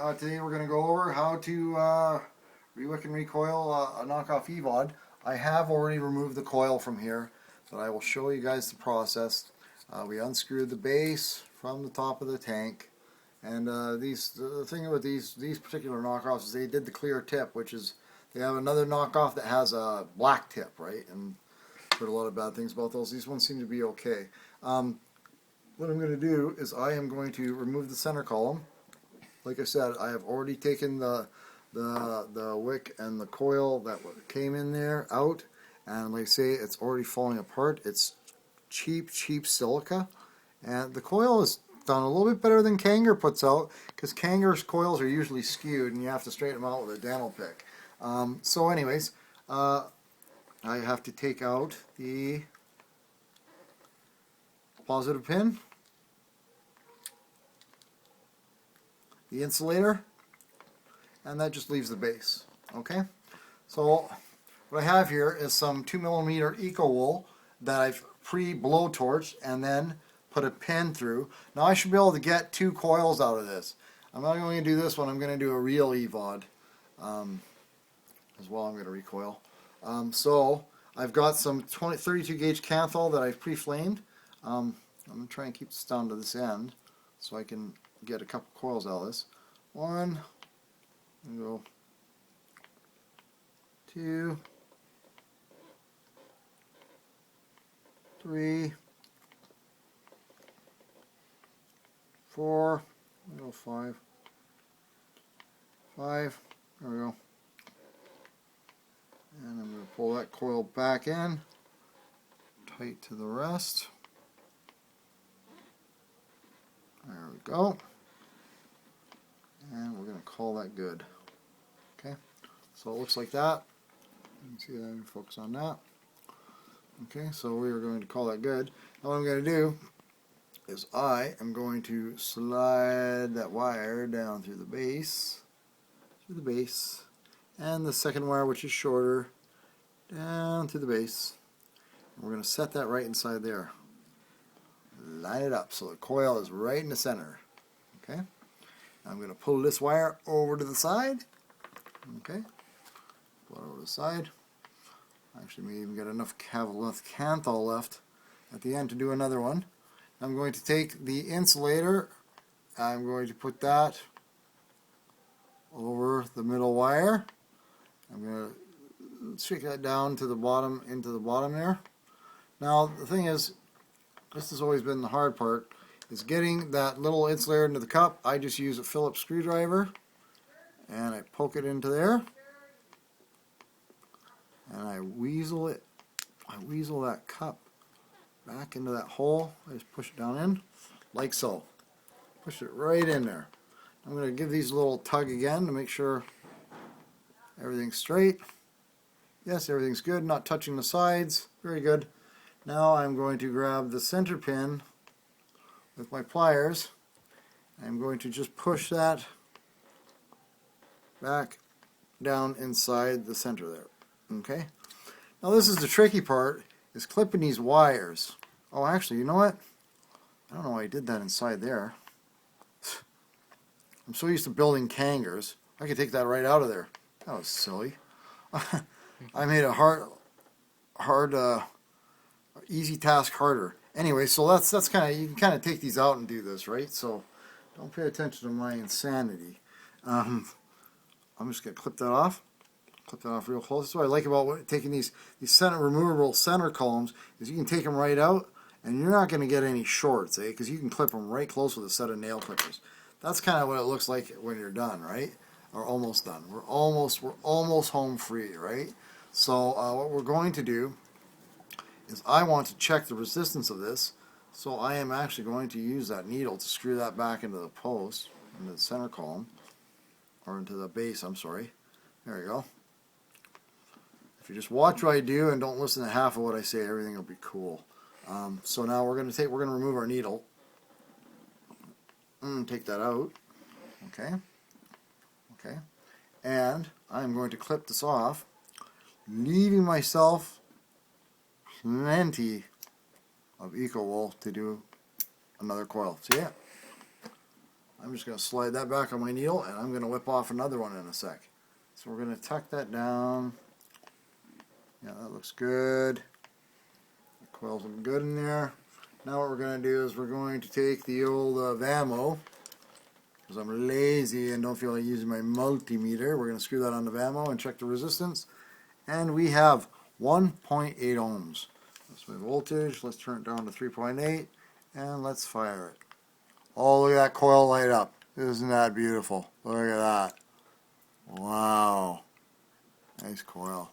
Today we're going to go over how to rewick and recoil a knockoff Evod. I have already removed the coil from here, but I will show you guys the process. We unscrewed the base from the top of the tank, and the thing with these particular knockoffs is they did the clear tip, which is they have another knockoff that has a black tip, right? And I've heard a lot of bad things about those. These ones seem to be okay. What I'm going to do is I am going to remove the center column. Like I said, I have already taken the wick and the coil that came in there out, and like I say, it's already falling apart. It's cheap silica, and the coil is done a little bit better than Kanger puts out, because Kanger's coils are usually skewed and you have to straighten them out with a dental pick. So anyways, I have to take out the positive pin, the insulator, and that just leaves the base. Okay, so what I have here is some 2mm Ekowool that I've pre-blowtorched and then put a pin through. Now I should be able to get 2 coils out of this. I'm not going to do this one, I'm going to do a real Evod as well. I'm going to recoil. So I've got some 32 gauge Kanthal that I've pre-flamed. I'm going to try and keep this down to this end so I can get a couple coils out of this. 1, and go 2, 3, 4, and go 5. There we go. And I'm going to pull that coil back in, tight to the rest. There we go. And we're going to call that good. Okay, so it looks like that. You can see that, and focus on that. Okay, so we are going to call that good. Now what I'm going to do is I am going to slide that wire down through the base, and the second wire, which is shorter, down through the base. And we're going to set that right inside there. Line it up so the coil is right in the center. Okay, I'm going to pull this wire over to the side. Okay, pull it over to the side. Actually, may even get enough Kanthal left at the end to do another one. I'm going to take the insulator. I'm going to put that over the middle wire. I'm going to stick that down to the bottom, into the bottom there. Now the thing is, this has always been the hard part, is getting that little insulator into the cup. I just use a Phillips screwdriver and I poke it into there and I weasel that cup back into that hole. I just push it down in like so. Push it right in there. I'm going to give these a little tug again to make sure everything's straight. Yes, everything's good, not touching the sides. Very good. Now I'm going to grab the center pin with my pliers. I'm going to just push that back down inside the center there. Okay. Now this is the tricky part, is clipping these wires. Oh, actually, you know what? I don't know why I did that inside there. I'm so used to building Kangers. I could take that right out of there. That was silly. I made a easy task harder. Anyway, so that's kind of, you can kind of take these out and do this, right? So don't pay attention to my insanity. I'm just going to clip that off. Clip that off real close. That's what I like about taking these removable center columns, is you can take them right out and you're not going to get any shorts, because you can clip them right close with a set of nail clippers. That's kind of what it looks like when you're done, right? Or almost done. We're almost home free, right? So what we're going to do is I want to check the resistance of this, so I am actually going to use that needle to screw that back into the post, into the center column, or into the base, I'm sorry. There we go. If you just watch what I do and don't listen to half of what I say, everything will be cool. So now we're going to remove our needle. Take that out. Okay. Okay. And I'm going to clip this off, leaving myself plenty of Ekowool to do another coil. See it? I'm just going to slide that back on my needle, and I'm going to whip off another one in a sec. So we're going to tuck that down. Yeah, that looks good. The coil's looking good in there. Now what we're going to do is we're going to take the old Vamo, because I'm lazy and don't feel like using my multimeter. We're going to screw that on the Vamo and check the resistance. And we have 1.8 ohms. That's my voltage. Let's turn it down to 3.8 and let's fire it. Oh, look at that coil light up. Isn't that beautiful? Look at that. Wow. Nice coil.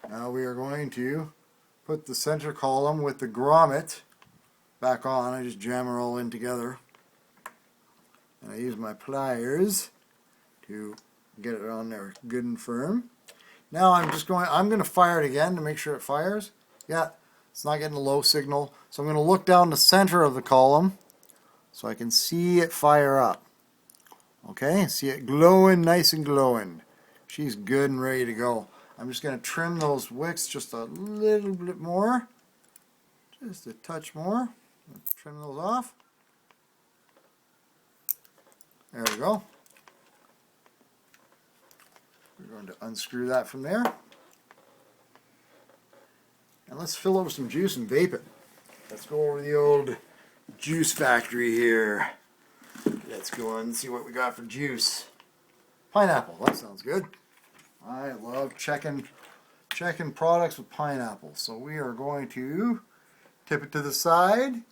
Now we are going to put the center column with the grommet back on. I just jam her all in together. And I use my pliers to get it on there good and firm. Now I'm going to fire it again to make sure it fires. Yeah, it's not getting a low signal. So I'm going to look down the center of the column so I can see it fire up. Okay, see it glowing, nice and glowing. She's good and ready to go. I'm just going to trim those wicks just a little bit more. Just a touch more. Trim those off. There we go. We're going to unscrew that from there. And let's fill it with some juice and vape it. Let's go over the old juice factory here. Let's go and see what we got for juice. Pineapple, that sounds good. I love checking products with pineapple. So we are going to tip it to the side,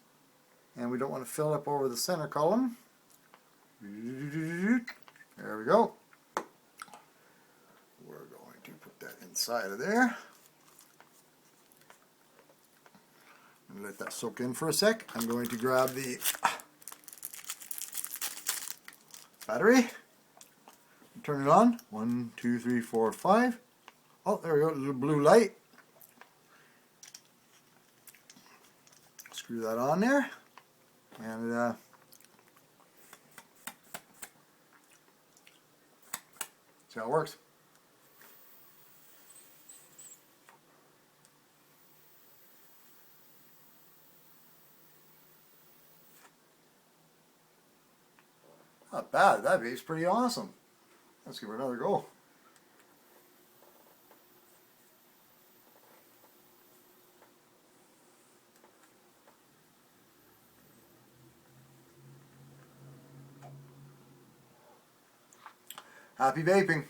and we don't want to fill it up over the center column. There we go. We're going to put that inside of there. And let that soak in for a sec. I'm going to grab the battery. Turn it on. 1, 2, 3, 4, 5. Oh, there we go. A little blue light. Screw that on there. And see how it works. Not bad. That vape's pretty awesome. Let's give it another go. Happy vaping.